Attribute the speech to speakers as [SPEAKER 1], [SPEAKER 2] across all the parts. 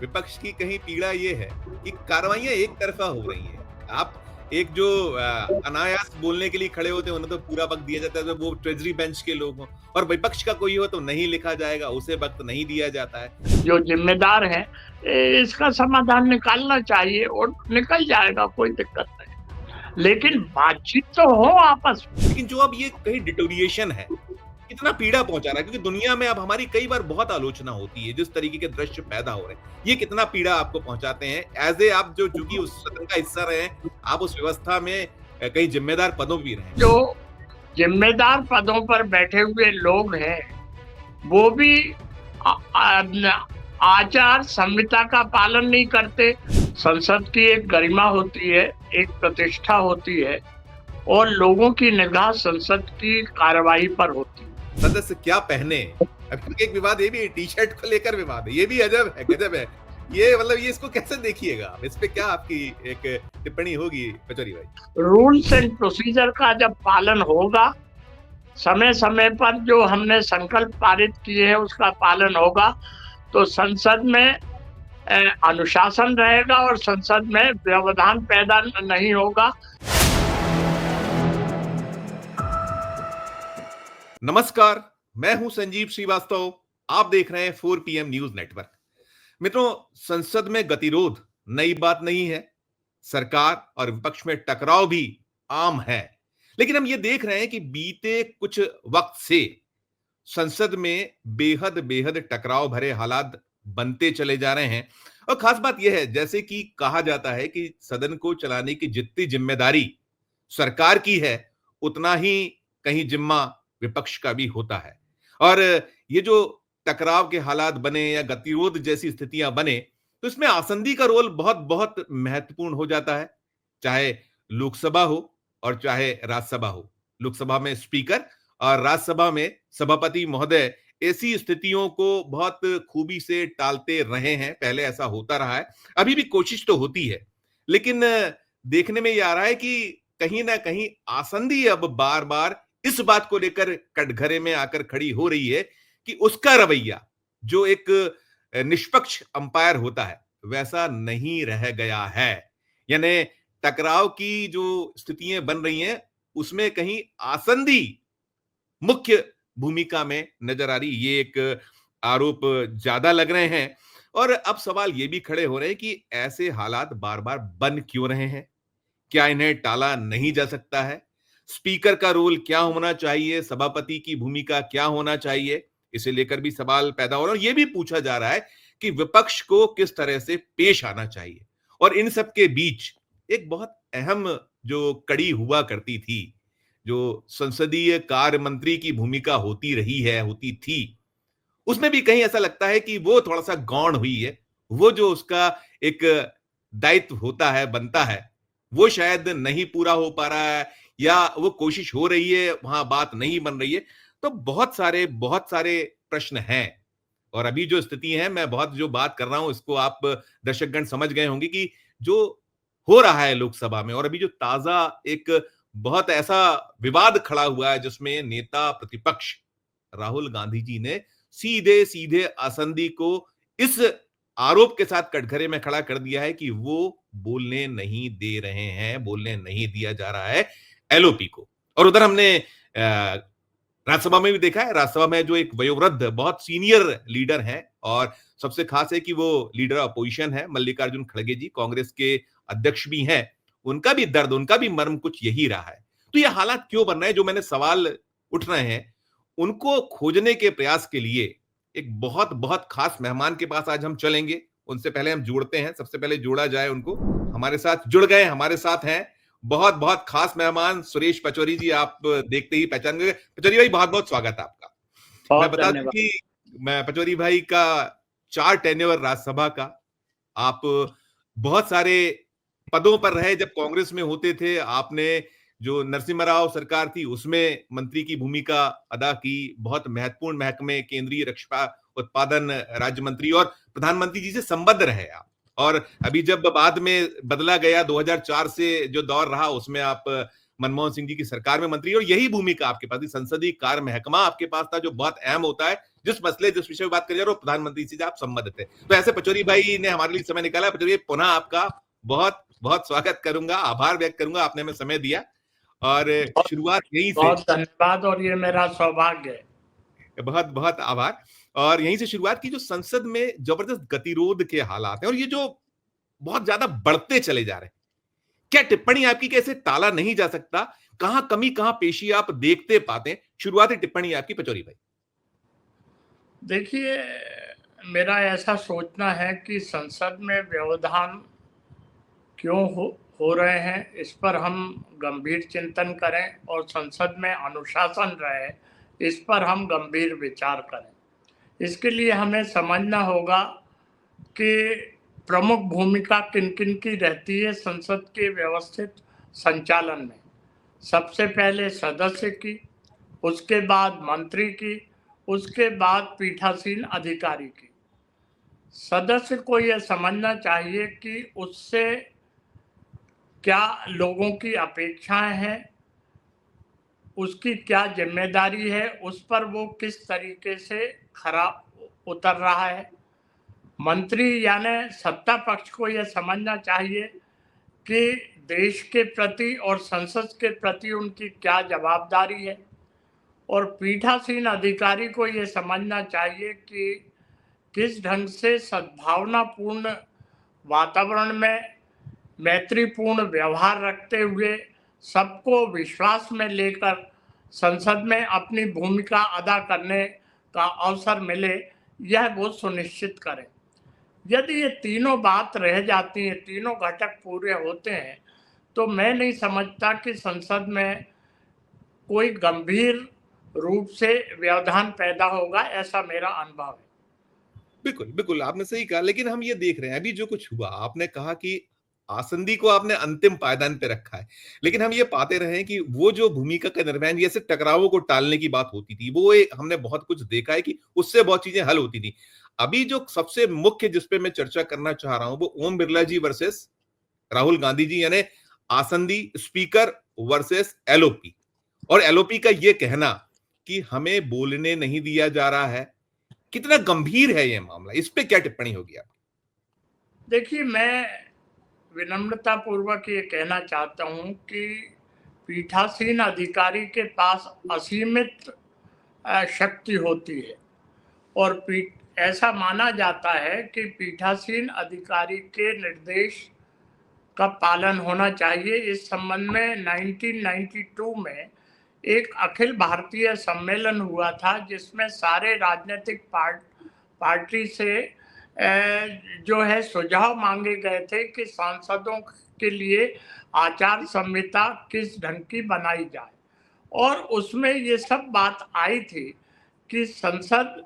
[SPEAKER 1] विपक्ष की कहीं पीड़ा ये है कि कार्रवाइयां एक तरफा हो रही हैं। आप एक जो अनायास बोलने के लिए खड़े होते हैं उन्हें तो पूरा वक्त दिया जाता है, तो वो ट्रेजरी बेंच के लोग हों, और विपक्ष का कोई हो तो नहीं लिखा जाएगा, उसे वक्त नहीं दिया जाता है।
[SPEAKER 2] जो जिम्मेदार है इसका समाधान निकालना चाहिए और निकल जाएगा, कोई दिक्कत नहीं, लेकिन बातचीत तो हो आपस में।
[SPEAKER 1] लेकिन जो अब ये कहीं डिटोरिएशन है, कितना पीड़ा पहुंचा रहा है, क्योंकि दुनिया में अब हमारी कई बार बहुत आलोचना होती है, जिस तरीके के दृश्य पैदा हो रहे हैं, ये कितना पीड़ा आपको पहुंचाते हैं एज ए आप जो चूंकि उस सदन का हिस्सा रहे हैं, आप उस व्यवस्था में कई जिम्मेदार पदों भी रहे हैं।
[SPEAKER 2] जो जिम्मेदार पदों पर बैठे हुए लोग हैं वो भी आचार संहिता का पालन नहीं करते। संसद की एक गरिमा होती है, एक प्रतिष्ठा होती है और लोगों की निगाह संसद की कार्यवाही पर होती है।
[SPEAKER 1] सदस्य क्या पहने, अब एक विवाद ये भी टी शर्ट को लेकर विवाद है, ये भी अजब है, गजब है। ये मतलब ये इसको कैसे देखिएगा, इस पे क्या आपकी एक टिप्पणी होगी पचौरी भाई?
[SPEAKER 2] रूल्स एंड प्रोसीजर का जब पालन होगा, समय समय पर जो हमने संकल्प पारित किए हैं उसका पालन होगा, तो संसद में अनुशासन रहेगा और संसद में व्यवधान पैदा नहीं होगा।
[SPEAKER 1] नमस्कार, मैं हूं संजीव श्रीवास्तव। आप देख रहे हैं 4 PM न्यूज नेटवर्क। मित्रों, संसद में गतिरोध नई बात नहीं है, सरकार और विपक्ष में टकराव भी आम है, लेकिन हम ये देख रहे हैं कि बीते कुछ वक्त से संसद में बेहद बेहद टकराव भरे हालात बनते चले जा रहे हैं। और खास बात यह है, जैसे कि कहा जाता है कि सदन को चलाने की जितनी जिम्मेदारी सरकार की है, उतना ही कहीं जिम्मा विपक्ष का भी होता है। और ये जो टकराव के हालात बने या गतिरोध जैसी स्थितियां बने, तो इसमें आसंदी का रोल बहुत बहुत महत्वपूर्ण हो जाता है, चाहे लोकसभा हो और चाहे राज्यसभा हो। लोकसभा में स्पीकर और राज्यसभा में सभापति महोदय ऐसी स्थितियों को बहुत खूबी से टालते रहे हैं। पहले ऐसा होता रहा है, अभी भी कोशिश तो होती है, लेकिन देखने में यह आ रहा है कि कहीं ना कहीं आसंदी अब बार बार इस बात को लेकर कटघरे में आकर खड़ी हो रही है कि उसका रवैया जो एक निष्पक्ष अंपायर होता है वैसा नहीं रह गया है। यानी टकराव की जो स्थितियां बन रही हैं उसमें कहीं आसंदी मुख्य भूमिका में नजर आ रही, ये एक आरोप ज्यादा लग रहे हैं। और अब सवाल ये भी खड़े हो रहे हैं कि ऐसे हालात बार बार बन क्यों रहे हैं, क्या इन्हें टाला नहीं जा सकता है? स्पीकर का रोल क्या होना चाहिए, सभापति की भूमिका क्या होना चाहिए, इसे लेकर भी सवाल पैदा हो रहा है। और यह भी पूछा जा रहा है कि विपक्ष को किस तरह से पेश आना चाहिए। और इन सब के बीच एक बहुत अहम जो कड़ी हुआ करती थी, जो संसदीय कार्य मंत्री की भूमिका होती रही है, होती थी, उसमें भी कहीं ऐसा लगता है कि वो थोड़ा सा गौण हुई है। वो जो उसका एक दायित्व होता है, बनता है, वो शायद नहीं पूरा हो पा रहा है, या वो कोशिश हो रही है, वहां बात नहीं बन रही है। तो बहुत सारे प्रश्न हैं। और अभी जो स्थिति है, मैं बहुत जो बात कर रहा हूं इसको आप दर्शकगण समझ गए होंगे कि जो हो रहा है लोकसभा में, और अभी जो ताजा एक बहुत ऐसा विवाद खड़ा हुआ है जिसमें नेता प्रतिपक्ष राहुल गांधी जी ने सीधे सीधे आसंदी को इस आरोप के साथ कटघरे में खड़ा कर दिया है कि वो बोलने नहीं दे रहे हैं, बोलने नहीं दिया जा रहा है एलओपी को। और उधर हमने राज्यसभा में भी देखा है, राज्यसभा में जो एक वयोवृद्ध बहुत सीनियर लीडर हैं, और सबसे खास है कि वो लीडर अपोजिशन है, मल्लिकार्जुन खड़गे जी, कांग्रेस के अध्यक्ष भी हैं, उनका भी दर्द, उनका भी मर्म कुछ यही रहा है। तो ये हालात क्यों बन रहे हैं, जो मैंने सवाल उठ रहे हैं, उनको खोजने के प्रयास के लिए एक बहुत बहुत खास मेहमान के पास आज हम चलेंगे। उनसे पहले हम जोड़ते हैं, सबसे पहले जोड़ा जाए उनको। हमारे साथ जुड़ गए, हमारे साथ हैं बहुत बहुत खास मेहमान सुरेश पचौरी जी। आप देखते ही पहचान गए। पचौरी भाई, बहुत बहुत स्वागत है आपका। मैं बता दूं कि मैं पचौरी भाई का 4 टेन्योर राज्यसभा का, आप बहुत सारे पदों पर रहे, जब कांग्रेस में होते थे आपने जो नरसिम्हा राव सरकार थी उसमें मंत्री की भूमिका अदा की, बहुत महत्वपूर्ण महकमे, केंद्रीय रक्षा उत्पादन राज्य मंत्री, और प्रधानमंत्री जी से संबद्ध रहे आप। और अभी जब बाद में बदला गया 2004 से जो दौर रहा, उसमें आप मनमोहन सिंह जी की सरकार में मंत्री, और यही भूमिका आपके पास थी, संसदीय कार्य महकमा आपके पास था जो बहुत अहम होता है। जिस मसले जिस विषय में बात करिए और प्रधानमंत्री से आप संबंधित थे, तो ऐसे पचौरी भाई ने हमारे लिए समय निकाला। पचौरी पुनः आपका बहुत बहुत स्वागत करूंगा, आभार व्यक्त करूंगा, आपने हमें समय दिया। और शुरुआत यहीं से,
[SPEAKER 2] बहुत धन्यवाद, और ये मेरा सौभाग्य है।
[SPEAKER 1] बहुत बहुत आभार। और यहीं से शुरुआत की, जो संसद में जबरदस्त गतिरोध के हालात हैं और ये जो बहुत ज्यादा बढ़ते चले जा रहे हैं, क्या टिप्पणी आपकी कैसे टाला नहीं जा सकता? कहां कमी कहां पेशी आप देखते पाते हैं? शुरुआती टिप्पणी आपकी पचौरी भाई।
[SPEAKER 2] देखिए, मेरा ऐसा सोचना है कि संसद में व्यवधान क्यों हो रहे हैं, इस पर हम गंभीर चिंतन करें, और संसद में अनुशासन रहे, इस पर हम गंभीर विचार करें। इसके लिए हमें समझना होगा कि प्रमुख भूमिका किन किन की रहती है संसद के व्यवस्थित संचालन में। सबसे पहले सदस्य की, उसके बाद मंत्री की, उसके बाद पीठासीन अधिकारी की। सदस्य को यह समझना चाहिए कि उससे क्या लोगों की अपेक्षाएं हैं, उसकी क्या जिम्मेदारी है, उस पर वो किस तरीके से खरा उतर रहा है। मंत्री यानी सत्ता पक्ष को यह समझना चाहिए कि देश के प्रति और संसद के प्रति उनकी क्या जवाबदारी है, और पीठासीन अधिकारी को यह समझना चाहिए कि किस ढंग से सद्भावनापूर्ण वातावरण में मैत्रीपूर्ण व्यवहार रखते हुए सबको विश्वास में लेकर संसद में अपनी भूमिका अदा करने का अवसर मिले, यह वो सुनिश्चित करें। यदि ये तीनों बात रह जाती हैं, तीनों घटक पूरे होते हैं, तो मैं नहीं समझता कि संसद में कोई गंभीर रूप से व्यवधान पैदा होगा, ऐसा मेरा अनुभव है।
[SPEAKER 1] बिल्कुल बिल्कुल, आपने सही कहा। लेकिन हम ये देख रहे हैं अभी जो कुछ हुआ, आपने कहा कि आसंदी को आपने अंतिम पायदान पे रखा है, लेकिन हम ये पाते रहे हैं कि वो जो भूमिका का निर्वहन, जैसे टकरावों को टालने की बात होती थी, वो एक हमने बहुत कुछ देखा है कि उससे बहुत चीजें हल होती थी। अभी जो सबसे मुख्य जिसपे मैं चर्चा करना चाह रहा हूं, वो ओम बिरला जी वर्सेस राहुल गांधी जी, यानी आसंदी स्पीकर वर्सेस एलओपी। और एलओपी का ये कहना कि हमें बोलने नहीं दिया जा रहा है, कितना गंभीर है ये मामला, इस पे क्या टिप्पणी होगी आप?
[SPEAKER 2] देखिए, मैं विनम्रता पूर्वक ये कहना चाहता हूँ कि पीठासीन अधिकारी के पास असीमित शक्ति होती है, और ऐसा माना जाता है कि पीठासीन अधिकारी के निर्देश का पालन होना चाहिए। इस संबंध में 1992 में एक अखिल भारतीय सम्मेलन हुआ था, जिसमें सारे राजनीतिक पार्टी से जो है सुझाव मांगे गए थे कि सांसदों के लिए आचार संहिता किस ढंग की बनाई जाए, और उसमें ये सब बात आई थी कि संसद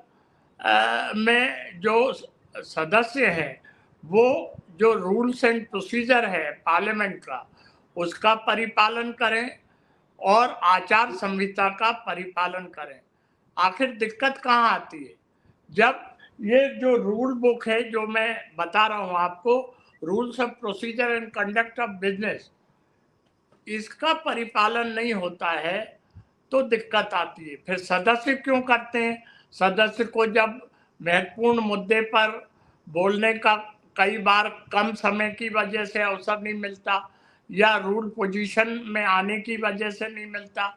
[SPEAKER 2] में जो सदस्य हैं, वो जो रूल्स एंड प्रोसीजर है पार्लियामेंट का, उसका परिपालन करें और आचार संहिता का परिपालन करें। आखिर दिक्कत कहाँ आती है? जब ये जो रूल बुक है, जो मैं बता रहा हूँ आपको, rules of procedure and conduct of business, इसका परिपालन नहीं होता है तो दिक्कत आती है। फिर सदस्य क्यों करते हैं? सदस्य को जब महत्वपूर्ण मुद्दे पर बोलने का कई बार कम समय की वजह से अवसर नहीं मिलता, या रूल पोजीशन में आने की वजह से नहीं मिलता,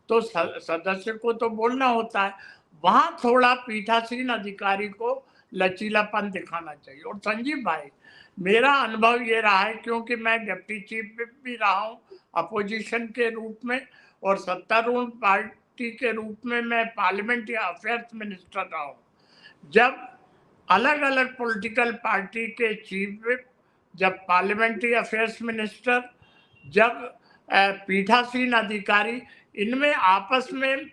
[SPEAKER 2] तो सदस्य को तो बोलना होता है। वहाँ थोड़ा पीठासीन अधिकारी को लचीलापन दिखाना चाहिए। और संजीव भाई, मेरा अनुभव ये रहा है, क्योंकि मैं डिप्टी चीफ भी रहा हूँ अपोजिशन के रूप में, और सत्तारूढ़ पार्टी के रूप में मैं पार्लियामेंट्री अफेयर्स मिनिस्टर रहा हूँ। जब अलग अलग पॉलिटिकल पार्टी के चीफ विप, जब पार्लियामेंट्री अफेयर्स मिनिस्टर, जब पीठासीन अधिकारी, इनमें आपस में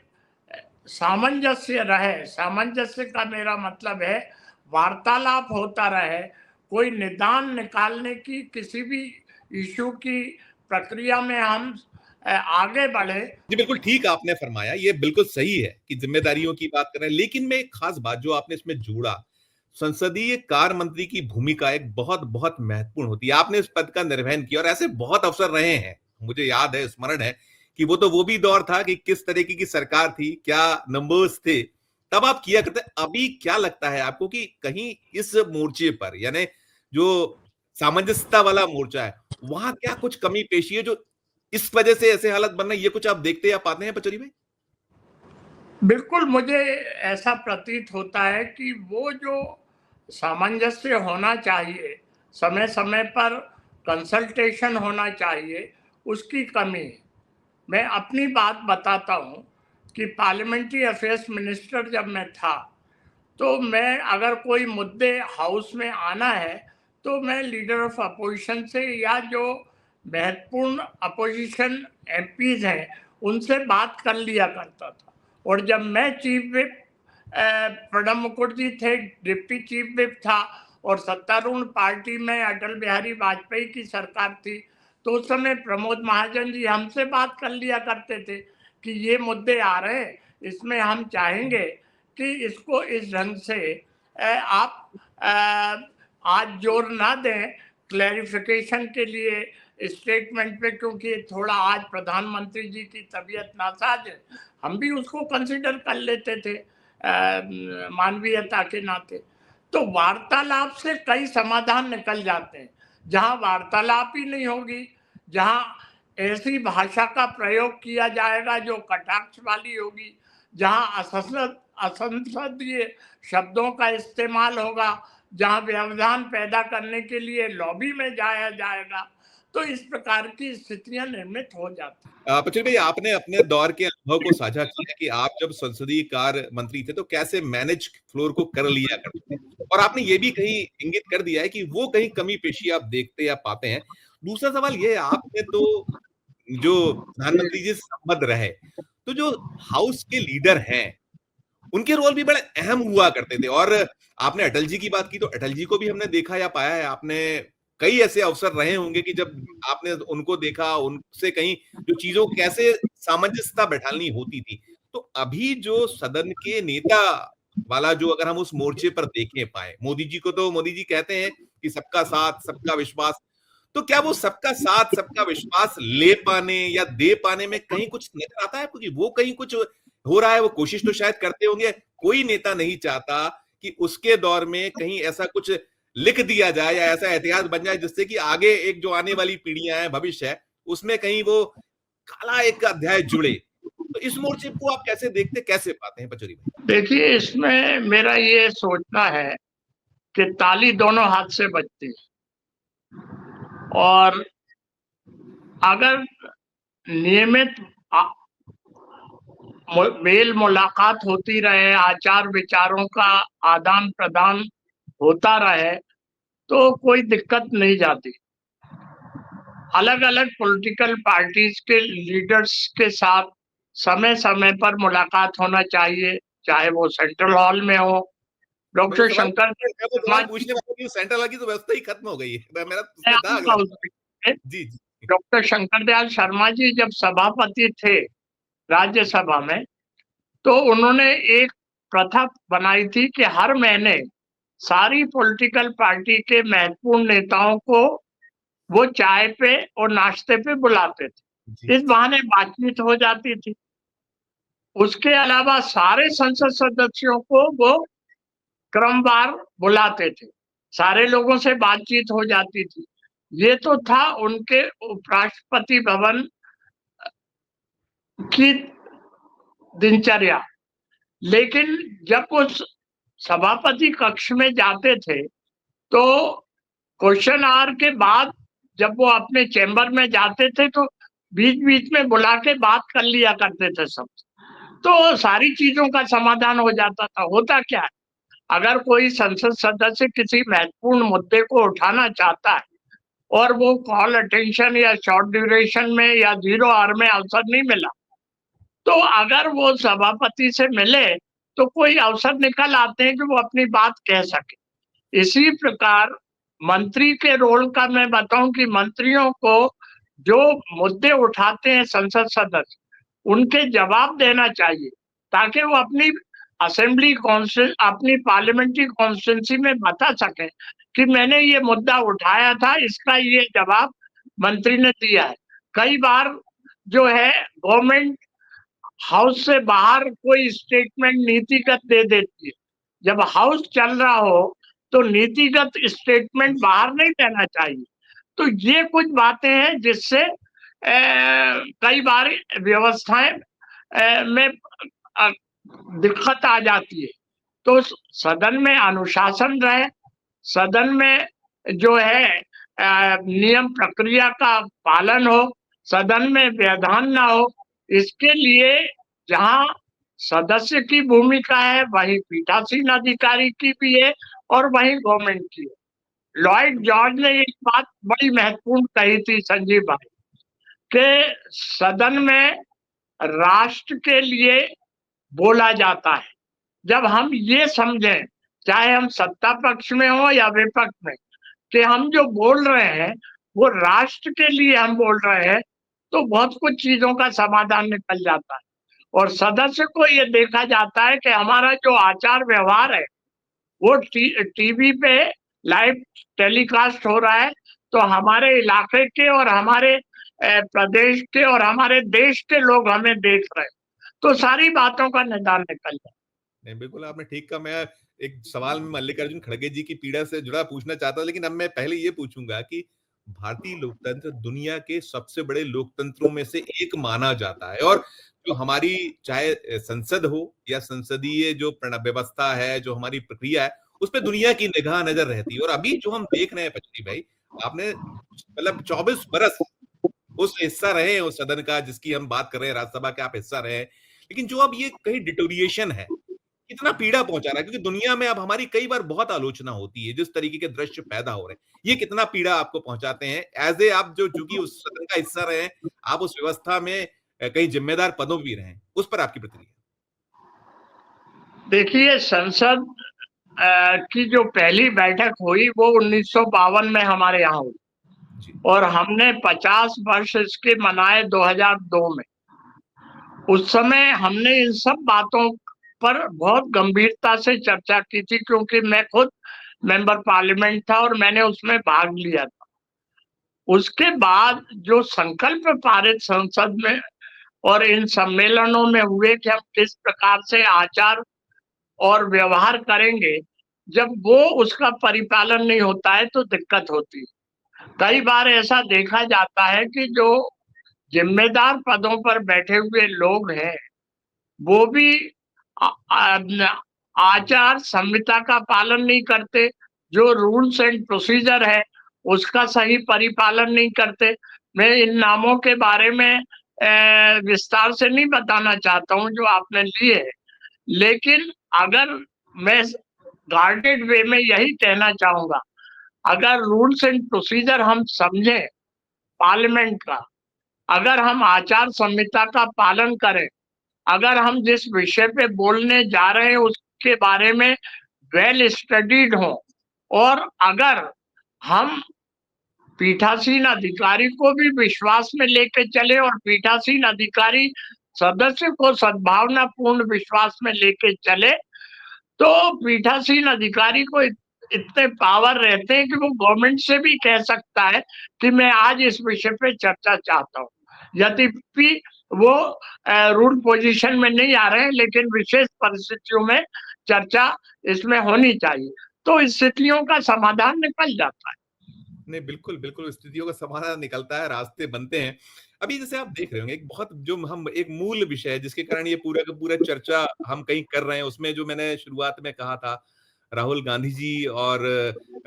[SPEAKER 2] सामंजस्य रहे, सामंजस्य का मेरा मतलब है वार्तालाप होता रहे, कोई निदान निकालने की, किसी भी इशू की प्रक्रिया में हम आगे बढ़े।
[SPEAKER 1] जी बिल्कुल ठीक आपने फरमाया, ये बिल्कुल सही है कि जिम्मेदारियों की बात कर रहे हैं। लेकिन मैं एक खास बात जो आपने इसमें जोड़ा, संसदीय कार्य मंत्री की भूमिका एक बहुत बहुत महत्वपूर्ण होती है। आपने इस पद का निर्वहन किया और ऐसे बहुत अवसर रहे हैं, मुझे याद है, स्मरण है कि वो भी दौर था कि किस तरीके की सरकार थी, क्या नंबर्स थे, तब आप किया करते। अभी क्या लगता है आपको कि कहीं इस मोर्चे पर, यानी जो सामंजस्यता वाला मोर्चा है, वहां क्या कुछ कमी पेशी है जो इस वजह से ऐसे हालत बन रहे हैं? ये कुछ आप देखते या पाते हैं पचौरी भाई?
[SPEAKER 2] बिल्कुल, मुझे ऐसा प्रतीत होता है कि वो जो सामंजस्य होना चाहिए, समय-समय पर कंसल्टेशन होना चाहिए, उसकी कमी है। मैं अपनी बात बताता हूँ कि पार्लियामेंट्री अफेयर्स मिनिस्टर जब मैं था, तो मैं अगर कोई मुद्दे हाउस में आना है, तो मैं लीडर ऑफ अपोजिशन से या जो महत्वपूर्ण अपोजिशन एमपीज़ हैं, उनसे बात कर लिया करता था। और जब मैं चीफ व्हिप प्रणब मुखर्जी थे, डिप्टी चीफ व्हिप था और सत्तारूढ़ पार्टी में अटल बिहारी वाजपेयी की सरकार थी, तो उस समय प्रमोद महाजन जी हमसे बात कर लिया करते थे कि ये मुद्दे आ रहे हैं, इसमें हम चाहेंगे कि इसको इस ढंग से आप आज जोर ना दें क्लैरिफिकेशन के लिए स्टेटमेंट पे, क्योंकि थोड़ा आज प्रधानमंत्री जी की तबीयत नासाज है। हम भी उसको कंसिडर कर लेते थे मानवीयता के नाते। तो वार्तालाप से कई समाधान निकल जाते हैं। जहाँ वार्तालाप ही नहीं होगी, जहाँ ऐसी भाषा का प्रयोग किया जाएगा जो कटाक्ष वाली होगी, जहाँ असंसदीय शब्दों का इस्तेमाल होगा, जहाँ व्यवधान पैदा करने के लिए लॉबी में जाया जाएगा, तो इस प्रकार की स्थितियां निर्मित हो जाती हैं।
[SPEAKER 1] पचौरी भाई, आपने अपने दौर के अनुभव को साझा किया कि आप जब संसदीय कार्य मंत्री थे तो कैसे मैनेज फ्लोर को कर लिया करते थे, और आपने ये भी कहीं इंगित कर दिया है कि वो कहीं कमी पेशी आप देखते या पाते हैं। दूसरा सवाल ये है, आपने तो जो प्रधानमंत्री जी से संबद्ध रहे, तो जो हाउस के लीडर हैं उनके रोल भी बड़े अहम हुआ करते थे। और आपने अटल जी की बात की, तो अटल जी को भी हमने देखा या पाया है। आपने कई ऐसे अवसर रहे होंगे कि जब आपने उनको देखा, उनसे कहीं जो चीजों को कैसे सामंजस्यता बैठानी होती थी। तो अभी जो सदन के नेता वाला जो, अगर हम उस मोर्चे पर देखें पाए, मोदी जी को तो मोदी जी कहते हैं कि सबका साथ सबका विश्वास, तो क्या वो सबका साथ सबका विश्वास ले पाने या दे पाने में कहीं कुछ नजर आता है आपको कि वो कहीं कुछ हो रहा है? वो कोशिश तो शायद करते होंगे। कोई नेता नहीं चाहता कि उसके दौर में कहीं ऐसा कुछ लिख दिया जाए या ऐसा इतिहास बन जाए जिससे कि आगे एक जो आने वाली पीढ़ियां हैं, भविष्य है, उसमें कहीं वो काला एक अध्याय जुड़े। तो इस मोर्चे को आप कैसे देखते, कैसे पाते हैं पचौरी भाई?
[SPEAKER 2] देखिए, इसमें मेरा ये सोचना है कि ताली दोनों हाथ से बजती है, और अगर नियमित मेल मुलाकात होती रहे, आचार विचारों का आदान प्रदान होता रहे, तो कोई दिक्कत नहीं जाती। अलग अलग पॉलिटिकल पार्टीज के लीडर्स के साथ समय समय पर मुलाकात होना चाहिए, चाहे वो सेंट्रल हॉल में हो।
[SPEAKER 1] वही
[SPEAKER 2] डॉक्टर
[SPEAKER 1] सवाल,
[SPEAKER 2] शंकर
[SPEAKER 1] मैं वो सवाल पूछने वाला कि सेंट्रल की तो व्यवस्था ही खत्म हो गई है। मेरा उसमें था अगला। जी जी।
[SPEAKER 2] डॉक्टर शंकर दयाल शर्मा जी जब सभापति थे राज्यसभा में, तो उन्होंने एक प्रथा बनाई थी कि हर महीने सारी पॉलिटिकल पार्टी के महत्वपूर्ण नेताओं को वो चाय पे और नाश्ते पे बुलाते थे। इस बहाने बातचीत हो जाती थी। उसके अलावा सारे संसद सदस्यों को वो क्रमवार बुलाते थे। सारे लोगों से बातचीत हो जाती थी। ये तो था उनके उपराष्ट्रपति भवन की दिनचर्या। लेकिन जब वो सभापति कक्ष में जाते थे, तो क्वेश्चन आवर के बाद जब वो अपने चैम्बर में जाते थे, तो बीच-बीच में बुला के बात कर लिया करते थे सब। तो सारी चीज़ों का समाधान हो जाता था। होता क्या है, अगर कोई संसद सदस्य किसी महत्वपूर्ण मुद्दे को उठाना चाहता है और वो कॉल अटेंशन या शॉर्ट ड्यूरेशन में या 0 आवर में अवसर नहीं मिला, तो अगर वो सभापति से मिले, तो कोई अवसर निकल आते हैं कि वो अपनी बात कह सके। इसी प्रकार मंत्री के रोल का मैं बताऊं कि मंत्रियों को जो मुद्दे उठाते हैं संसद सदस्य, उनके जवाब देना चाहिए, ताकि वो अपनी असेंबली अपनी पार्लियामेंट्री कॉन्स्टिट्यूंसी में बता सके कि मैंने ये मुद्दा उठाया था, इसका ये जवाब मंत्री ने दिया है। कई बार जो है गवर्नमेंट हाउस से बाहर कोई स्टेटमेंट नीतिगत दे देती है। जब हाउस चल रहा हो तो नीतिगत स्टेटमेंट बाहर नहीं देना चाहिए। तो ये कुछ बातें हैं जिससे कई बार व्यवस्थाएं में दिक्कत आ जाती है। तो सदन में अनुशासन रहे, सदन में जो है नियम प्रक्रिया का पालन हो, सदन में व्यवधान ना हो, इसके लिए जहाँ सदस्य की भूमिका है वहीं पीठासीन अधिकारी की भी है और वहीं गवर्नमेंट की है। लॉयड जॉर्ज ने एक बात बड़ी महत्वपूर्ण कही थी संजीव भाई, कि सदन में राष्ट्र के लिए बोला जाता है। जब हम ये समझें, चाहे हम सत्ता पक्ष में हो या विपक्ष में, कि हम जो बोल रहे हैं वो राष्ट्र के लिए हम बोल रहे हैं, तो बहुत कुछ चीजों का समाधान निकल जाता है। और सदस्य को ये देखा जाता है कि हमारा जो आचार व्यवहार है वो टीवी पे लाइव टेलीकास्ट हो रहा है, तो हमारे इलाके के और हमारे प्रदेश के और हमारे देश के लोग हमें देख रहे हैं, तो सारी बातों का निदान निकल जाए।
[SPEAKER 1] नहीं, बिल्कुल आपने ठीक कहा। मैं एक सवाल में मल्लिकार्जुन खड़गे जी की पीड़ा से जुड़ा पूछना चाहता हूं, लेकिन अब मैं पहले ये पूछूंगा कि भारतीय लोकतंत्र दुनिया के सबसे बड़े लोकतंत्रों में से एक माना जाता है, और जो हमारी चाहे संसद हो या संसदीय जो व्यवस्था है, जो हमारी प्रक्रिया है, उस पर दुनिया की निगाह नजर रहती है। और अभी जो हम देख रहे हैं पचरी भाई, आपने मतलब 24 बरस उस हिस्सा रहे हैं उस सदन का जिसकी हम बात कर रहे हैं, राज्यसभा के आप हिस्सा रहे हैं, लेकिन जो अब ये कहीं डिटोरिएशन है, कितना पीड़ा पहुंचा रहा है, क्योंकि दुनिया में अब हमारी कई बार बहुत आलोचना होती है जिस तरीके के दृश्य पैदा हो रहे हैं, ये कितना पीड़ा आपको पहुंचाते हैं एज ए आप जो चूंकि उस सदन का हिस्सा रहे हैं, आप उस व्यवस्था में कई जिम्मेदार पदों भी रहे हैं, उस पर आपकी प्रतिक्रिया?
[SPEAKER 2] देखिए, संसद की जो पहली बैठक हुई वो 1952 में हमारे यहाँ हुई और हमने 50 वर्ष इसके मनाए 2002 में। उस समय हमने इन सब बातों पर बहुत गंभीरता से चर्चा की थी, क्योंकि मैं खुद मेंबर पार्लियामेंट था और मैंने उसमें भाग लिया था। उसके बाद जो संकल्प पारित संसद में और इन सम्मेलनों में हुए कि हम किस प्रकार से आचार और व्यवहार करेंगे, जब वो उसका परिपालन नहीं होता है तो दिक्कत होती है। कई बार ऐसा देखा जाता है कि जो जिम्मेदार पदों पर बैठे हुए लोग हैं वो भी आचार संहिता का पालन नहीं करते, जो रूल्स एंड प्रोसीजर है उसका सही परिपालन नहीं करते। मैं इन नामों के बारे में विस्तार से नहीं बताना चाहता हूं जो आपने लिए है, लेकिन अगर मैं गार्डेड वे में यही कहना चाहूंगा, अगर रूल्स एंड प्रोसीजर हम समझे पार्लियामेंट का, अगर हम आचार संहिता का पालन करें, अगर हम जिस विषय पे बोलने जा रहे हैं उसके बारे में वेल स्टडीड हो, और अगर हम पीठासीन अधिकारी को भी विश्वास में लेके चले और पीठासीन अधिकारी सदस्य को सद्भावनापूर्ण विश्वास में लेके चले, तो पीठासीन अधिकारी को इतने पावर रहते हैं कि वो गवर्नमेंट से भी कह सकता है कि मैं आज इस विषय पे चर्चा चाहता हूँ, यद्यपि वो रूल पोजीशन में नहीं आ रहे हैं, लेकिन विशेष परिस्थितियों में चर्चा इसमें होनी चाहिए, तो स्थितियों का समाधान निकल जाता है।
[SPEAKER 1] नहीं, बिल्कुल बिल्कुल स्थितियों का समाधान निकलता है, रास्ते बनते हैं। अभी जैसे आप देख रहे होंगे एक बहुत जो हम एक मूल विषय है जिसके कारण ये पूरा का पूरा चर्चा हम कहीं कर रहे हैं, उसमें जो मैंने शुरुआत में कहा था, राहुल गांधी जी और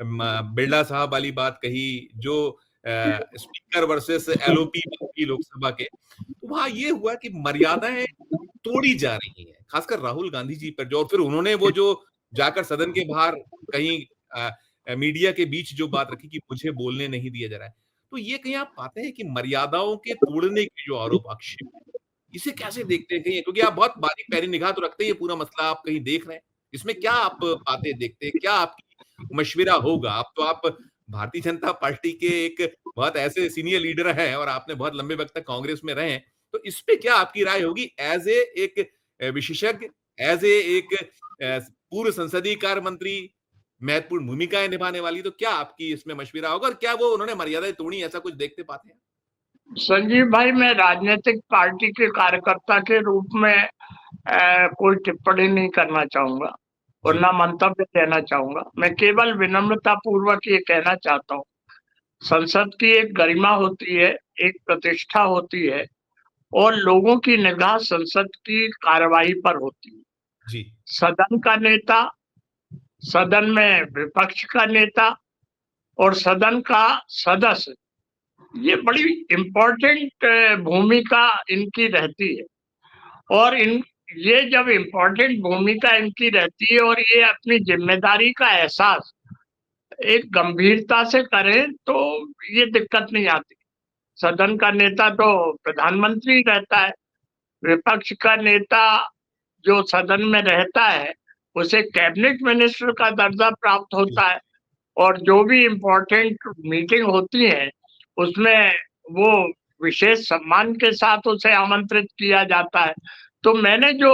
[SPEAKER 1] बिरला साहब वाली बात कही, जो स्पीकर वर्सेस एलओपी की लोकसभा के, तो वहां ये हुआ कि मर्यादाएं तोड़ी जा रही हैं, खासकर राहुल गांधी जी पर, जो और फिर उन्होंने वो जो जाकर सदन के बाहर कहीं मीडिया के बीच जो बात रखी कि मुझे बोलने नहीं दिया जा रहा है, तो ये कहीं आप पाते हैं कि मर्यादाओं के तोड़ने के जो आरोप आक्षेप, इसे कैसे देखते हैं कहीं, क्योंकि आप बहुत बारीक पैनी निगाह तो रखते हैं, ये पूरा मसला आप कहीं देख रहे हैं, इसमें क्या आप पाते देखते हैं, क्या आपकी मशविरा होगा? आप भारतीय जनता पार्टी के एक बहुत ऐसे सीनियर लीडर हैं और आपने बहुत लंबे वक्त तक कांग्रेस में रहे हैं, तो इस पे क्या आपकी राय होगी एज ए एक विशेषज्ञ, एज ए एक पूर्व संसदीय कार्य मंत्री, महत्वपूर्ण भूमिकाएं निभाने वाली, तो क्या आपकी इसमें मशविरा होगा और क्या वो उन्होंने मर्यादाएं तोड़ी, ऐसा कुछ देखते पाते हैं?
[SPEAKER 2] संजीव भाई, मैं राजनीतिक पार्टी के कार्यकर्ता के रूप में कोई टिप्पणी नहीं करना चाहूंगा और
[SPEAKER 1] जी।
[SPEAKER 2] ना मंतव्य देना चाहूंगा। मैं केवल विनम्रता पूर्वक ये कहना चाहता हूँ, संसद की एक गरिमा होती है, एक प्रतिष्ठा होती है और लोगों की निगाह संसद की कार्यवाही पर होती है।
[SPEAKER 1] जी।
[SPEAKER 2] सदन का नेता, सदन में विपक्ष का नेता और सदन का सदस्य, ये बड़ी इम्पोर्टेंट भूमिका इनकी रहती है। और इन ये जब इम्पोर्टेंट भूमिका इनकी रहती है और ये अपनी जिम्मेदारी का एहसास एक गंभीरता से करें तो ये दिक्कत नहीं आती। सदन का नेता तो प्रधानमंत्री रहता है, विपक्ष का नेता जो सदन में रहता है उसे कैबिनेट मिनिस्टर का दर्जा प्राप्त होता है और जो भी इम्पोर्टेंट मीटिंग होती है उसमें वो विशेष सम्मान के साथ उसे आमंत्रित किया जाता है। तो मैंने जो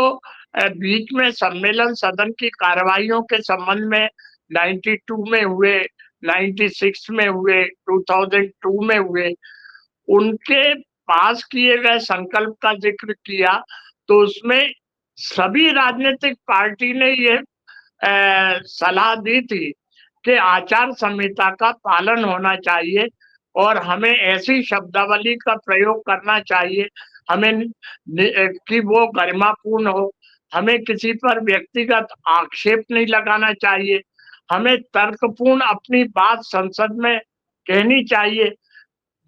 [SPEAKER 2] बीच में सम्मेलन सदन की कार्यवाहियों के संबंध में 92 में हुए, 96 में हुए, 2002 में हुए, उनके पास किए गए संकल्प का जिक्र किया, तो उसमें सभी राजनीतिक पार्टी ने ये सलाह दी थी कि आचार संहिता का पालन होना चाहिए और हमें ऐसी शब्दावली का प्रयोग करना चाहिए हमें कि वो गरिमापूर्ण हो, हमें किसी पर व्यक्तिगत आक्षेप नहीं लगाना चाहिए, हमें तर्कपूर्ण अपनी बात संसद में कहनी चाहिए।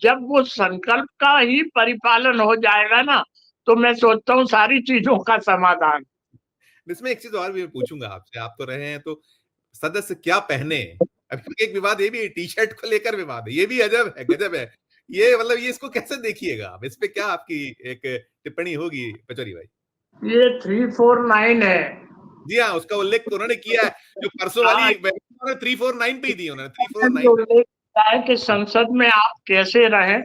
[SPEAKER 2] जब वो संकल्प का ही परिपालन हो जाएगा ना, तो मैं सोचता हूँ सारी चीजों का समाधान।
[SPEAKER 1] इसमें एक चीज और भी मैं पूछूंगा आपसे, आप तो रहे हैं तो सदस्य क्या पहने। अभी एक विवाद ये भी टी शर्ट को लेकर विवाद है, ये भी अजब है, गजब है। ये मतलब ये इसको कैसे देखिएगा आप, इस पे क्या आपकी एक टिप्पणी होगी पचौरी भाई?
[SPEAKER 2] ये 349 है।
[SPEAKER 1] जी हाँ, उसका उल्लेख तो उन्होंने किया है, जो परसों वाली
[SPEAKER 2] हाँ,
[SPEAKER 1] 349 पे ही दी उन्होंने,
[SPEAKER 2] जो
[SPEAKER 1] 349 पे।
[SPEAKER 2] उल्लेख किया है कि संसद में आप कैसे रहें,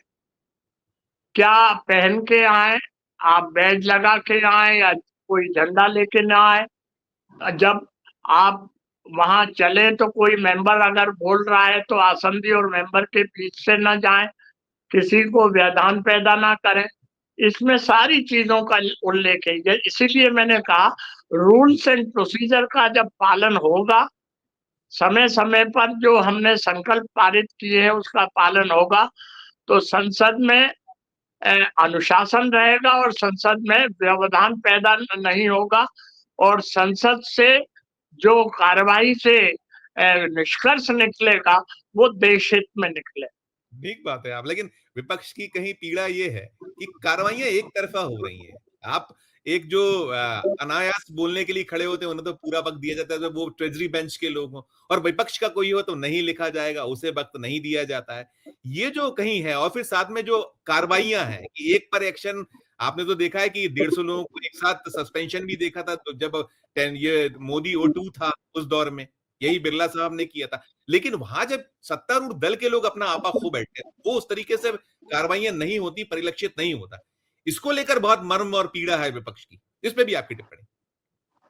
[SPEAKER 2] क्या पहन के आए, आप बैज लगा के आए या कोई झंडा लेके ना आए। जब आप वहां चले तो कोई मेंबर अगर बोल रहा है तो आसंदी और मेंबर के बीच से न जाएं, किसी को व्यवधान पैदा ना करें। इसमें सारी चीजों का उल्लेख है। इसीलिए मैंने कहा रूल्स एंड प्रोसीजर का जब पालन होगा, समय समय पर जो हमने संकल्प पारित किए हैं उसका पालन होगा, तो संसद में अनुशासन रहेगा और संसद में व्यवधान पैदा नहीं होगा और संसद से जो कार्यवाही से निष्कर्ष निकलेगा वो देश हित में निकले।
[SPEAKER 1] ठीक बात है आप, लेकिन विपक्ष की कहीं पीड़ा ये है कि कार्रवाइयां एक तरफा हो रही हैं। आप एक जो अनायास बोलने के लिए खड़े होते हैं उन्हें तो पूरा वक्त दिया जाता है, तो वो ट्रेजरी बेंच के लोग हों, और विपक्ष का कोई हो तो नहीं लिखा जाएगा, उसे वक्त नहीं दिया जाता है। ये जो कहीं है, और फिर साथ में जो कार्रवाइयां हैं कि एक पर एक्शन, आपने तो देखा है कि 150 लोगों को एक साथ सस्पेंशन भी देखा था, तो जब ये मोदी O2 था उस दौर में, यही बिरला साहब ने किया था। लेकिन वहां जब सत्तारूढ़ दल के लोग अपना आपा खो बैठते हैं, वो उस तरीके से कार्रवाइयां नहीं होती, परिलक्षित नहीं होता। इसको लेकर बहुत मर्म और पीड़ा है विपक्ष की, इस पे भी आपकी टिप्पणी?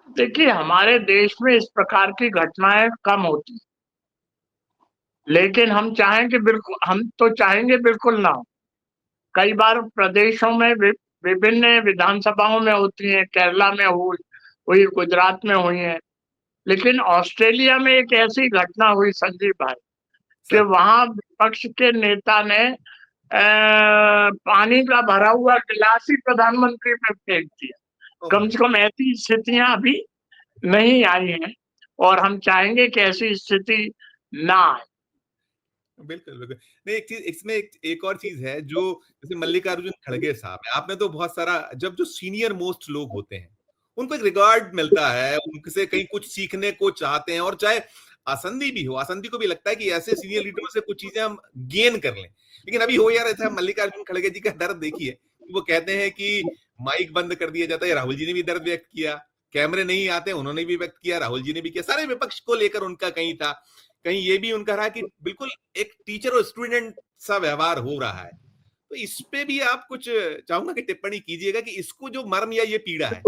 [SPEAKER 2] देखिए, हमारे देश में इस प्रकार की घटनाएं कम होती, लेकिन हम तो चाहेंगे बिल्कुल ना हो। कई बार प्रदेशों में विभिन्न विधानसभाओं में होती है, केरला में हुई, गुजरात में हुई है, लेकिन ऑस्ट्रेलिया में एक ऐसी घटना हुई संजीव भाई कि
[SPEAKER 1] सर।
[SPEAKER 2] वहां विपक्ष के नेता ने पानी का भरा हुआ गिलास ही प्रधानमंत्री पे फेंक दिया।
[SPEAKER 1] ओहो।
[SPEAKER 2] कम से कम ऐसी स्थितियां अभी नहीं आई हैं और हम चाहेंगे कि ऐसी स्थिति ना आए।
[SPEAKER 1] बिल्कुल, बिल्कुल। नहीं, एक चीज़ इसमें एक और चीज़ है, जो जैसे मल्लिकार्जुन खड़गे साहब हैं, आपने तो बहुत सारा, जब जो सीनियर मोस्ट लोग होते हैं, उनको एक रिगार्ड मिलता है, उनसे कहीं कुछ सीखने को चाहते हैं, और चाहे आसंदी भी हो, आसंदी को भी लगता है कि ऐसे सीनियर लीडरों से कुछ चीज़ें हम गेन कर लें। लेकिन अभी हो यार ऐसा, मल्लिकार्जुन खड़गे जी का दर्द देखिए, वो कहते हैं कि माइक बंद कर दिया जाता है, राहुल जी ने भी दर्द व्यक्त किया, कैमरे नहीं आते, उन्होंने भी व्यक्त किया, राहुल जी ने भी किया, सारे विपक्ष को लेकर उनका कहीं था। कहीं ये भी उनका रहा कि बिल्कुल एक टीचर और स्टूडेंट सा व्यवहार हो रहा है। तो इस पे भी आप कुछ, चाहूंगा कि टिप्पणी कीजिएगा कि इसको जो मर्म या ये पीड़ा है,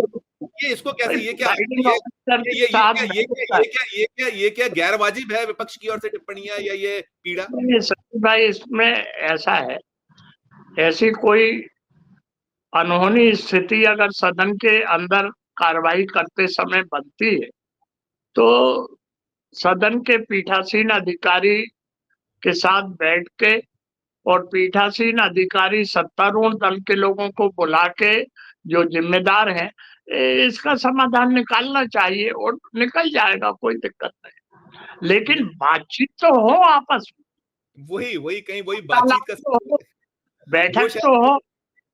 [SPEAKER 1] ये इसको कैसे, ये क्या,
[SPEAKER 2] प्रिजाइडिंग
[SPEAKER 1] ये
[SPEAKER 2] ऑफिसर के
[SPEAKER 1] ये ये
[SPEAKER 2] साथ
[SPEAKER 1] क्या ये क्या ये क्या ये क्या ये क्या गैर वाजिब है विपक्ष की ओर से टिप्पणियां, या ये पीड़ा?
[SPEAKER 2] सचिन भाई, इसमें ऐसा है, ऐसी कोई अनहोनी स्थिति अगर सदन के अंदर कार्रवाई करते समय बनती है, तो सदन के पीठासीन अधिकारी के साथ बैठ के और पीठासीन अधिकारी सत्तारूढ़ दल के लोगों को बुला के, जो जिम्मेदार हैं, इसका समाधान निकालना चाहिए और निकल जाएगा, कोई दिक्कत नहीं। लेकिन बातचीत तो हो आपस में,
[SPEAKER 1] वही कहीं वही बातचीत का
[SPEAKER 2] वार्तालाप तो हो,
[SPEAKER 1] वो
[SPEAKER 2] बैठक तो
[SPEAKER 1] शायद
[SPEAKER 2] हो।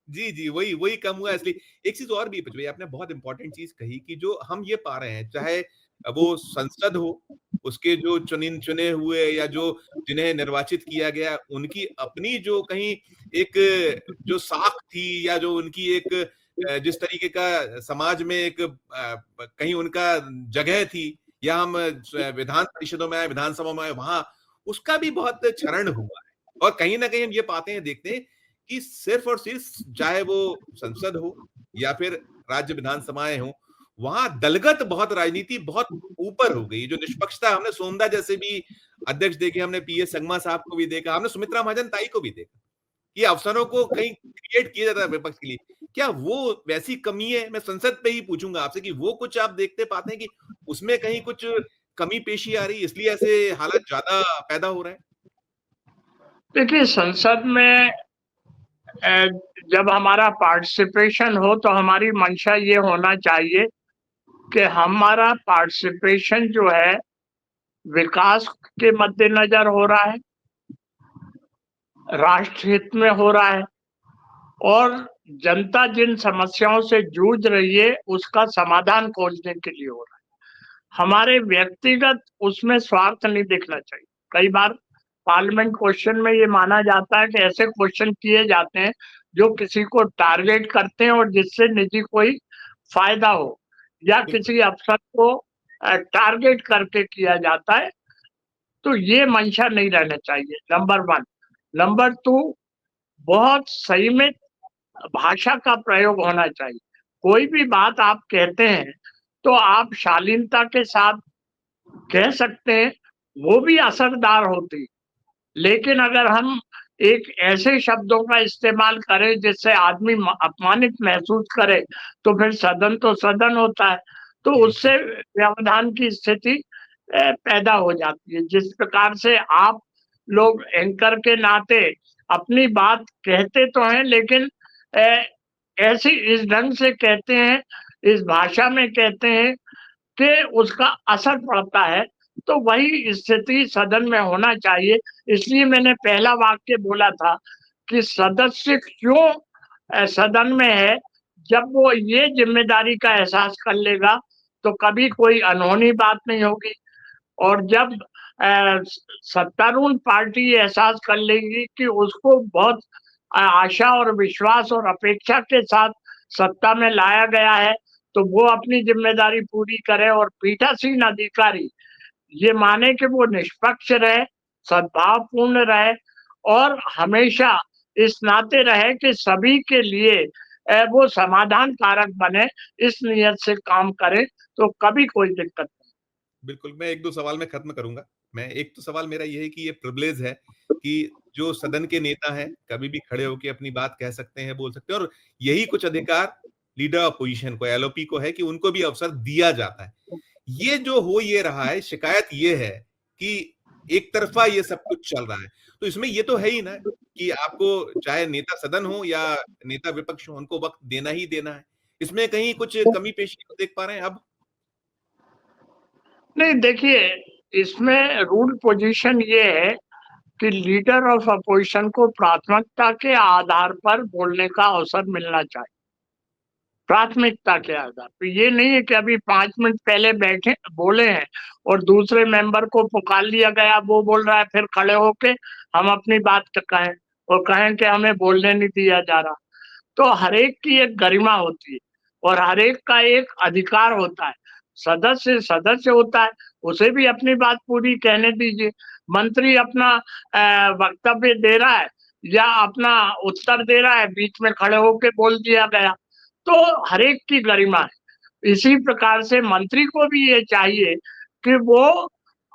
[SPEAKER 1] जी, वही कम हुआ इसलिए। एक चीज़ और भी पच भई आपने बहुत इम्पोर्टेंट चीज़ कही कि जो हम ये पा रहे हैं, चाहे वो संसद हो, उसके जो चुने हुए या जो जिन्हें निर्वाचित किया गया, उनकी अपनी जो कहीं एक जो साख थी या जो उनकी एक जिस तरीके का समाज में एक कहीं उनका जगह थी या हम विधान परिषदों में आए, विधानसभा में आए, वहाँ उसका भी बहुत क्षरण हुआ है। और कहीं न कहीं हम ये पाते हैं, देखते हैं कि सिर्फ और सिर्फ चाहे वो संसद हो या फिर राज्य विधानसभाएं हो, वहां दलगत बहुत राजनीति बहुत ऊपर हो गई। जो निष्पक्षता हमने सोमदा जैसे भी अध्यक्ष देखे, हमने पीएस संगमा साहब को भी देखा, हमने सुमित्रा महाजन ताई को भी देखा कि अवसरों को कहीं क्रिएट किया जाता है विपक्ष के लिए। क्या वो वैसी कमी है? मैं संसद पे ही पूछूंगा आपसे कि वो कुछ आप देखते पाते हैं कि उसमें कहीं कुछ कमी पेशी आ रही है, इसलिए ऐसे हालात ज्यादा पैदा हो रहे हैं?
[SPEAKER 2] देखिए, संसद में जब हमारा पार्टिसिपेशन हो तो हमारी मंशा ये होना चाहिए कि हमारा पार्टिसिपेशन जो है विकास के मद्देनजर हो रहा है, राष्ट्र हित में हो रहा है और जनता जिन समस्याओं से जूझ रही है उसका समाधान खोजने के लिए हो रहा है। हमारे व्यक्तिगत उसमें स्वार्थ नहीं दिखना चाहिए। कई बार पार्लियामेंट क्वेश्चन में ये माना जाता है कि ऐसे क्वेश्चन किए जाते हैं जो किसी को टारगेट करते हैं और जिससे निजी कोई फायदा हो या
[SPEAKER 1] बिल्कुल।
[SPEAKER 2] किसी अफसर को टारगेट करके किया जाता है, तो ये मंशा नहीं रहना चाहिए, नंबर 1। नंबर 2, बहुत संयमित भाषा का प्रयोग होना चाहिए। कोई भी बात आप कहते हैं, तो आप शालीनता के साथ कह सकते हैं, वो भी असरदार होती। लेकिन अगर हम एक ऐसे शब्दों का इस्तेमाल करें जिससे आदमी अपमानित महसूस करे, तो फिर सदन तो सदन होता है, तो
[SPEAKER 1] जी।
[SPEAKER 2] उससे व्यवधान की स्थिति पैदा हो जाती है। जिस प्रकार से आप लोग एंकर के नाते अपनी बात कहते तो हैं, लेकिन ऐसे इस ढंग से कहते हैं, इस भाषा में कहते हैं कि उसका असर पड़ता है, तो वही स्थिति सदन में होना चाहिए। इसलिए मैंने पहला वाक्य बोला था कि सदस्य क्यों सदन में है, जब वो ये ज़िम्मेदारी का एहसास कर लेगा, तो कभी कोई अनहोनी बात नहीं होगी। और जब सत्तारूढ़ पार्टी ये एहसास कर लेगी कि उसको बहुत आशा और विश्वास और अपेक्षा के साथ सत्ता में लाया गया है, तो वो अपनी ज़िम्मेदारी पूरी करे और पीठासीन अधिकारी ये माने कि वो निष्पक्ष रहे, सद्भावपूर्ण रहे और हमेशा इस नाते रहे कि सभी के लिए वो समाधान कारक बने, इस नियत से काम करे, तो कभी कोई दिक्कत नहीं।
[SPEAKER 1] बिल्कुल, मैं 1-2 सवाल में खत्म करूँगा। मैं एक तो सवाल मेरा ये है कि ये प्रिविलेज है कि जो सदन के नेता हैं, कभी भी खड़े होके अपनी बात कह सकते हैं, बोल सकते हैं और यही कुछ अधिकार लीडर अपोज़िशन को, एलओपी को है कि उनको भी अवसर दिया जाता है। ये जो हो ये रहा है, शिकायत ये है कि एक तरफ़ा ये सब कुछ चल रहा है। तो इसमें ये तो है ही ना कि आपको चाहे नेता सदन हो या नेता विपक्ष हो, उनको वक़्त देना ही देना है। इसमें कहीं कुछ कमी-पेशी तो देख पा रहे हैं अब?
[SPEAKER 2] नहीं, देखिए, इसमें रूल पोजीशन ये है कि लीडर ऑफ अपोजिशन को प्राथमिकता के आधार पर बोलने का अवसर मिलना चाहिए। प्राथमिकता के आधार पे, ये नहीं है कि अभी 5 मिनट पहले बैठे बोले हैं और दूसरे मेंबर को पुकार लिया गया, वो बोल रहा है, फिर खड़े होके हम अपनी बात कहें और कहें कि हमें बोलने नहीं दिया जा रहा। तो हर एक की एक गरिमा होती है और हर एक का एक अधिकार होता है। सदस्य सदस्य होता है, उसे भी अपनी बात पूरी कहने दीजिए। मंत्री अपना वक्तव्य दे रहा है या अपना उत्तर दे रहा है, बीच में खड़े होके बोल दिया गया, तो हर एक की गरिमा है। इसी प्रकार से मंत्री को भी ये चाहिए कि वो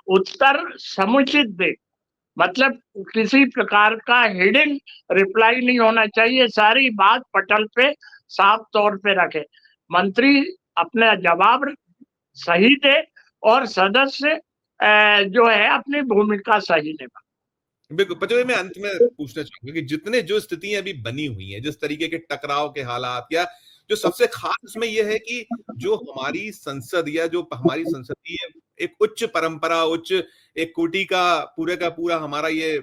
[SPEAKER 2] उत्तर समुचित दे। मतलब किसी प्रकार का हिडन रिप्लाई नहीं होना चाहिए, सारी बात पटल पे साफ तौर पे रखे। मंत्री अपना जवाब सही दे और सदस्य जो है अपनी भूमिका सही निभाए।
[SPEAKER 1] बिल्कुल पचौरी, मैं अंत में पूछना चाहूंगा कि जितने जो स्थितियां अभी बनी हुई हैं, जिस तरीके के टकराव के हालात, या जो सबसे खास इसमें यह है कि जो हमारी संसद या जो हमारी संसदीय एक उच्च परंपरा, उच्च एक कोटि का पूरा हमारा ये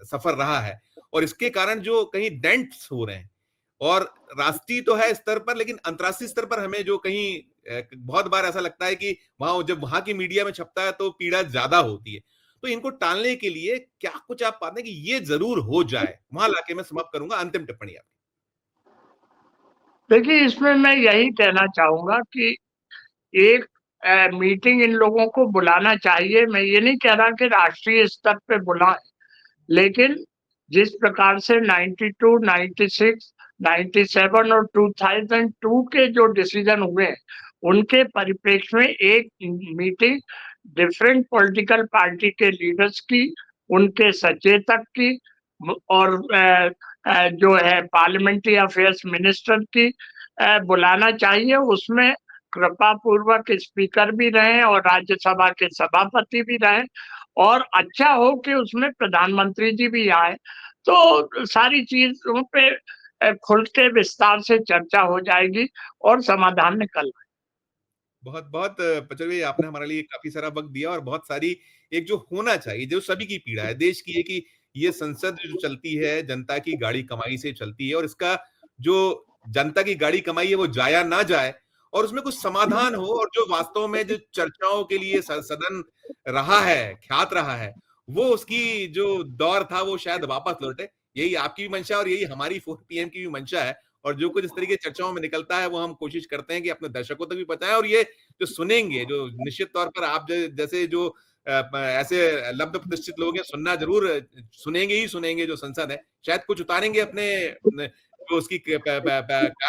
[SPEAKER 1] सफर रहा है, और इसके कारण जो कहीं डेंट्स हो रहे हैं, और राष्ट्रीय तो है स्तर पर, लेकिन अंतर्राष्ट्रीय स्तर पर हमें जो कहीं बहुत बार ऐसा लगता है कि वहां जब वहां की मीडिया में छपता है तो पीड़ा ज्यादा होती है। तो इनको टालने के लिए क्या कुछ आप पाते हैं कि ये जरूर हो जाए? वहां लाके मैं समाप्त करूंगा, अंतिम टिप्पणी आपकी।
[SPEAKER 2] देखिए, इसमें मैं यही कहना चाहूंगा कि एक मीटिंग इन लोगों को बुलाना चाहिए। मैं ये नहीं कह रहा कि राष्ट्रीय स्तर पे बुलाएं, लेकिन जिस प्रकार से 92, 96, 97 और 2002 के जो डिसीजन हुए, उनके परिप्रेक्ष्य में एक मीटिंग डिफरेंट पॉलिटिकल पार्टी के लीडर्स की, उनके सचेतक की और जो है पार्लियामेंट्री अफेयर्स मिनिस्टर की बुलाना चाहिए। उसमें कृपा पूर्वक स्पीकर भी रहे और राज्यसभा के सभापति भी रहे, और अच्छा हो कि उसमें प्रधानमंत्री जी भी आए, तो सारी चीजों पे खुल के विस्तार से चर्चा हो जाएगी और समाधान निकल।
[SPEAKER 1] बहुत बहुत पचरवे, आपने हमारे लिए काफी सारा वक्त दिया, और बहुत सारी एक जो होना चाहिए, जो सभी की पीड़ा है देश की, है कि ये संसद जो चलती है जनता की गाड़ी कमाई से चलती है, और इसका जो जनता की गाड़ी कमाई है वो जाया ना जाए, और उसमें कुछ समाधान हो, और जो वास्तव में जो चर्चाओं के लिए सदन रहा है, ख्यात रहा है, वो उसकी जो दौर था वो शायद वापस लौटे। यही आपकी भी मंशा और यही हमारी 4 PM की भी मंशा है, और जो कुछ इस तरीके चर्चाओं में निकलता है वो हम कोशिश करते हैं कि अपने दर्शकों तक भी पहुंचाएं, और ये जो सुनेंगे, जो निश्चित तौर पर आप जैसे जो ऐसे लब्ध प्रतिष्ठित लोग हैं, सुनना जरूर सुनेंगे ही सुनेंगे, जो संसद है शायद कुछ उतारेंगे अपने जो उसकी कार्य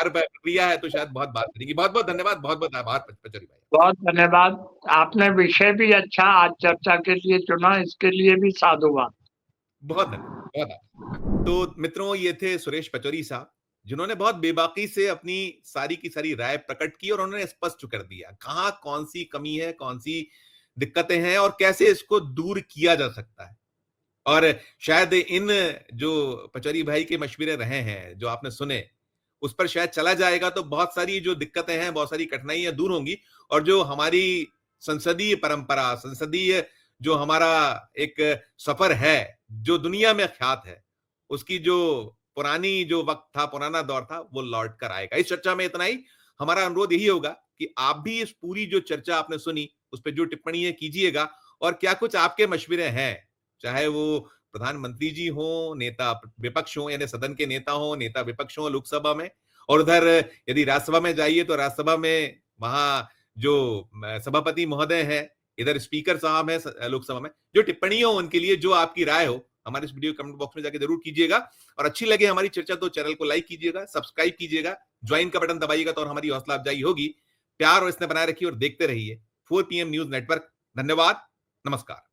[SPEAKER 1] प्रक्रिया है, तो शायद बहुत बात करेंगी। बहुत बहुत धन्यवाद, बहुत बहुत आभार पचौरी भाई।
[SPEAKER 2] बहुत धन्यवाद। आपने विषय भी अच्छा आज चर्चा के लिए चुना, इसके लिए भी साधुवाद।
[SPEAKER 1] बहुत धन्यवाद, बहुत आभार। तो मित्रों, ये थे सुरेश पचौरी साहब, जिन्होंने बहुत बेबाकी से अपनी सारी की सारी राय प्रकट की, और उन्होंने स्पष्ट कर दिया कहां कौन सी कमी है, कौन सी दिक्कतें हैं, और कैसे इसको दूर किया जा सकता है। और शायद इन जो पचौरी भाई के मशवरे रहे हैं, जो आपने सुने, उस पर शायद चला जाएगा तो बहुत सारी जो दिक्कतें हैं, बहुत सारी कठिनाइयां दूर होंगी, और जो हमारी संसदीय परंपरा, संसदीय जो हमारा एक सफर है, जो दुनिया में ख्यात है, उसकी जो पुरानी जो वक्त था, पुराना दौर था, वो लौट कर आएगा। इस चर्चा में इतना ही। हमारा अनुरोध यही होगा कि आप भी इस पूरी जो चर्चा आपने सुनी, उस पर जो टिप्पणी है कीजिएगा, और क्या कुछ आपके मशवरे हैं, चाहे वो प्रधानमंत्री जी हो, नेता विपक्ष हो, यानी सदन के नेता हो, नेता विपक्ष हो लोकसभा में, और उधर यदि राज्यसभा में जाइए तो राज्यसभा में वहां जो सभापति महोदय है, इधर स्पीकर साहब है लोकसभा में, जो टिप्पणी हो उनके लिए, जो आपकी राय हो, हमारे इस वीडियो कमेंट बॉक्स में जाके जरूर कीजिएगा। और अच्छी लगे हमारी चर्चा तो चैनल को लाइक कीजिएगा, सब्सक्राइब कीजिएगा, ज्वाइन का बटन दबाइएगा, तो और हमारी हौसला अफजाई होगी। प्यार और इसने बनाए रखिए और देखते रहिए 4 PM न्यूज नेटवर्क। धन्यवाद, नमस्कार।